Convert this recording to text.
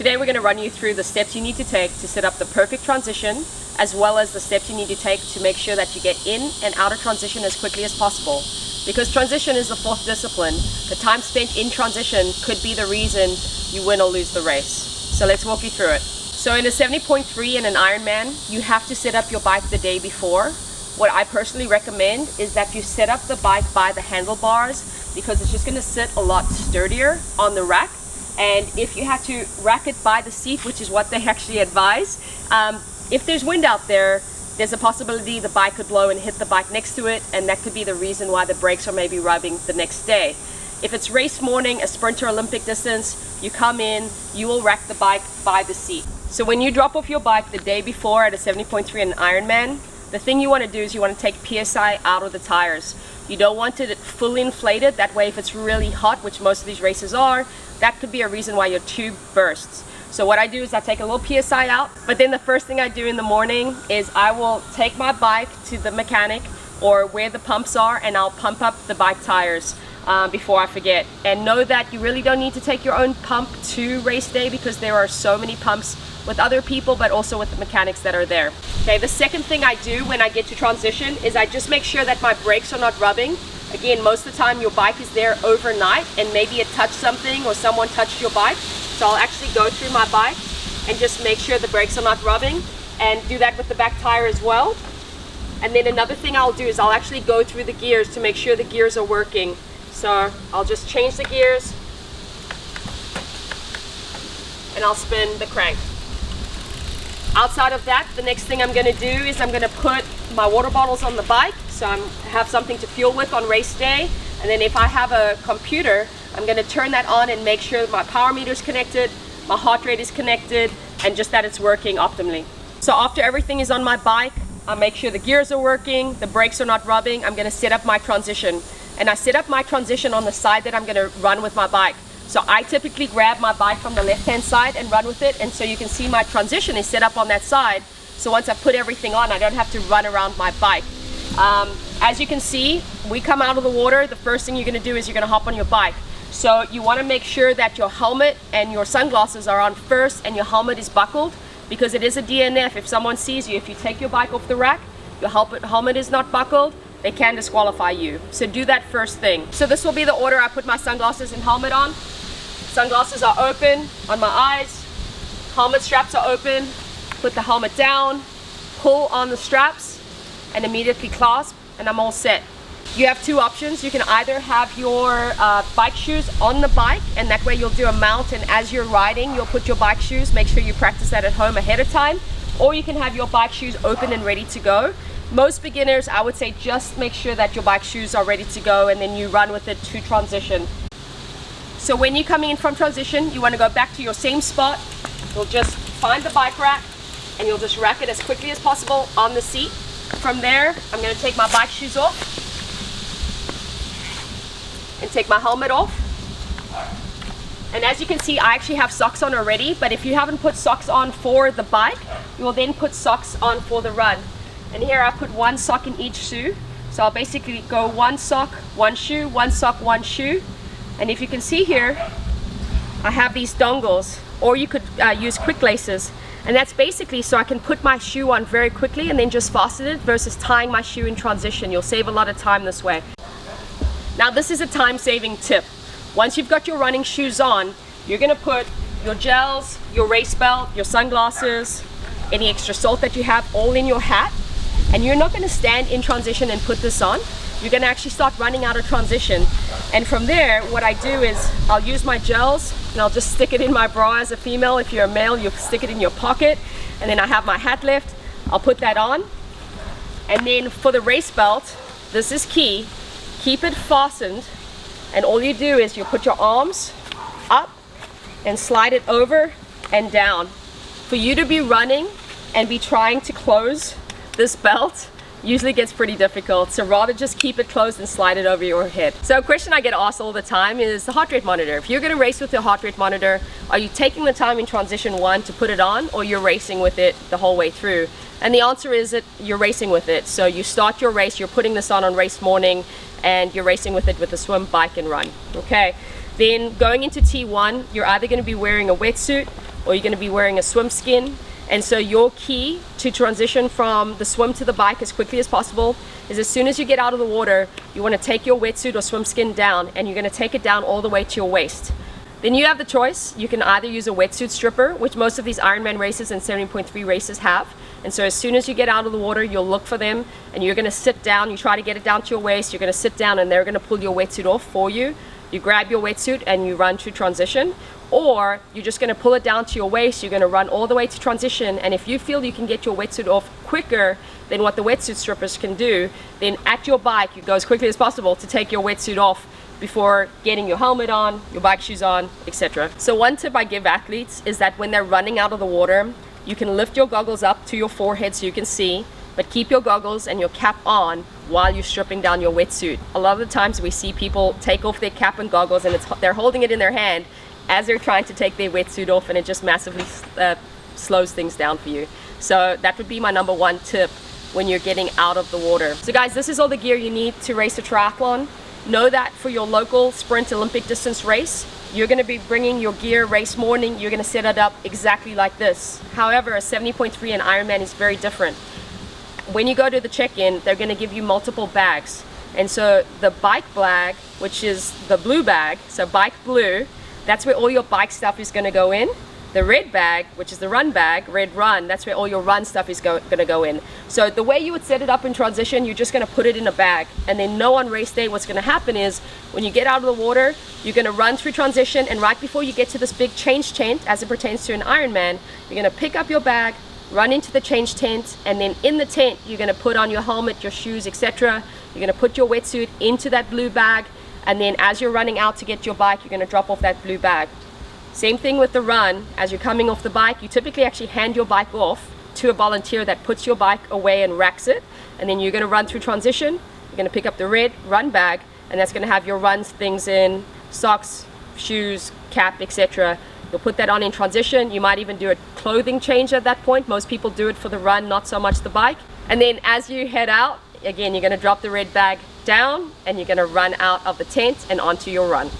Today we're going to run you through the steps you need to take to set up the perfect transition, as well as the steps you need to take to make sure that you get in and out of transition as quickly as possible. Because transition is the fourth discipline, the time spent in transition could be the reason you win or lose the race. So let's walk you through it. So in a 70.3 in an Ironman, you have to set up your bike the day before. What I personally recommend is that you set up the bike by the handlebars, because it's just going to sit a lot sturdier on the rack. And if you had to rack it by the seat, which is what they actually advise, if there's wind out there, there's a possibility the bike could blow and hit the bike next to it, and that could be the reason why the brakes are maybe rubbing the next day. If it's race morning, a sprint or Olympic distance, you come in, you will rack the bike by the seat. So when you drop off your bike the day before at a 70.3 in an Ironman, the thing you want to do is you want to take PSI out of the tires. You don't want it fully inflated. That way, if it's really hot, which most of these races are, that could be a reason why your tube bursts. So what I do is I take a little PSI out, but then the first thing I do in the morning is I will take my bike to the mechanic or where the pumps are, and I'll pump up the bike tires before I forget. And know that you really don't need to take your own pump to race day, because there are so many pumps with other people, but also with the mechanics that are there. Okay, the second thing I do when I get to transition is I just make sure that my brakes are not rubbing. Again, most of the time your bike is there overnight and maybe it touched something or someone touched your bike. So I'll actually go through my bike and just make sure the brakes are not rubbing, and do that with the back tire as well. And then another thing I'll do is I'll actually go through the gears to make sure the gears are working. So I'll just change the gears and I'll spin the crank. Outside of that, the next thing I'm going to do is I'm going to put my water bottles on the bike, so I have something to fuel with on race day. And then if I have a computer, I'm going to turn that on and make sure my power meter is connected, my heart rate is connected, and just that it's working optimally. So after everything is on my bike, I make sure the gears are working, the brakes are not rubbing. I'm going to set up my transition. And I set up my transition on the side that I'm going to run with my bike. So I typically grab my bike from the left-hand side and run with it, and so you can see my transition is set up on that side. So once I put everything on, I don't have to run around my bike. As you can see, we come out of the water, the first thing you're going to do is you're going to hop on your bike. So you want to make sure that your helmet and your sunglasses are on first and your helmet is buckled, because it is a DNF. If someone sees you, if you take your bike off the rack, your helmet is not buckled, they can disqualify you. So do that first thing. So this will be the order I put my sunglasses and helmet on. Sunglasses are open on my eyes, helmet straps are open, put the helmet down, pull on the straps, and immediately clasp, and I'm all set. You have two options. You can either have your bike shoes on the bike, and that way you'll do a mount, and as you're riding, you'll put your bike shoes, make sure you practice that at home ahead of time, or you can have your bike shoes open and ready to go. Most beginners, I would say, just make sure that your bike shoes are ready to go, and then you run with it to transition. So when you're coming in from transition, you want to go back to your same spot. You'll just find the bike rack and you'll just rack it as quickly as possible on the seat. From there, I'm going to take my bike shoes off and take my helmet off. And as you can see, I actually have socks on already, but if you haven't put socks on for the bike, you will then put socks on for the run. And here I put one sock in each shoe. So I'll basically go one sock, one shoe, one sock, one shoe. And if you can see here, I have these dongles, or you could use quick laces. And that's basically so I can put my shoe on very quickly and then just fasten it versus tying my shoe in transition. You'll save a lot of time this way. Now this is a time-saving tip. Once you've got your running shoes on, you're going to put your gels, your race belt, your sunglasses, any extra salt that you have, all in your hat. And you're not going to stand in transition and put this on. You're going to actually start running out of transition. And from there, what I do is I'll use my gels and I'll just stick it in my bra as a female. If you're a male, you stick it in your pocket. And then I have my hat left. I'll put that on. And then for the race belt, this is key. Keep it fastened. And all you do is you put your arms up and slide it over and down. For you to be running and be trying to close this belt usually gets pretty difficult, so rather just keep it closed and slide it over your head. So a question I get asked all the time is the heart rate monitor. If you're going to race with your heart rate monitor, are you taking the time in transition 1 to put it on, or you're racing with it the whole way through? And the answer is that you're racing with it. So you start your race, you're putting this on race morning, and you're racing with it with a swim, bike, and run. Okay. Then going into T1, you're either going to be wearing a wetsuit or you're going to be wearing a swim skin. And so your key to transition from the swim to the bike as quickly as possible is as soon as you get out of the water, you want to take your wetsuit or swim skin down, and you're going to take it down all the way to your waist. Then you have the choice. You can either use a wetsuit stripper, which most of these Ironman races and 70.3 races have. And so as soon as you get out of the water, you'll look for them, and you're going to sit down. You try to get it down to your waist. You're going to sit down, and they're going to pull your wetsuit off for you. You grab your wetsuit and you run to transition. Or you're just going to pull it down to your waist. You're going to run all the way to transition, and if you feel you can get your wetsuit off quicker than what the wetsuit strippers can do, then at your bike you go as quickly as possible to take your wetsuit off before getting your helmet on, your bike shoes on, etc. So one tip I give athletes is that when they're running out of the water, you can lift your goggles up to your forehead so you can see, but keep your goggles and your cap on while you're stripping down your wetsuit. A lot of the times we see people take off their cap and goggles, and they're holding it in their hand as they're trying to take their wetsuit off, and it just massively slows things down for you. So that would be my number one tip when you're getting out of the water. So guys, this is all the gear you need to race a triathlon. Know that for your local sprint Olympic distance race, you're going to be bringing your gear race morning. You're going to set it up exactly like this. However, a 70.3 and Ironman is very different. When you go to the check-in, they're going to give you multiple bags. And so the bike bag, which is the blue bag, so bike blue, that's where all your bike stuff is going to go in. The red bag, which is the run bag, red run, that's where all your run stuff is going to go in. So the way you would set it up in transition, you're just going to put it in a bag, and then know on race day what's going to happen is when you get out of the water, you're going to run through transition, and right before you get to this big change tent, as it pertains to an Ironman, you're going to pick up your bag, run into the change tent, and then in the tent you're going to put on your helmet, your shoes, etc. You're going to put your wetsuit into that blue bag, and then as you're running out to get your bike, you're going to drop off that blue bag. Same thing with the run. As you're coming off the bike, you typically actually hand your bike off to a volunteer that puts your bike away and racks it, and then you're going to run through transition. You're going to pick up the red run bag, and that's going to have your run things in, socks, shoes, cap, etc. You'll put that on in transition. You might even do a clothing change at that point. Most people do it for the run, not so much the bike. And then as you head out, again, you're going to drop the red bag down, and you're going to run out of the tent and onto your run.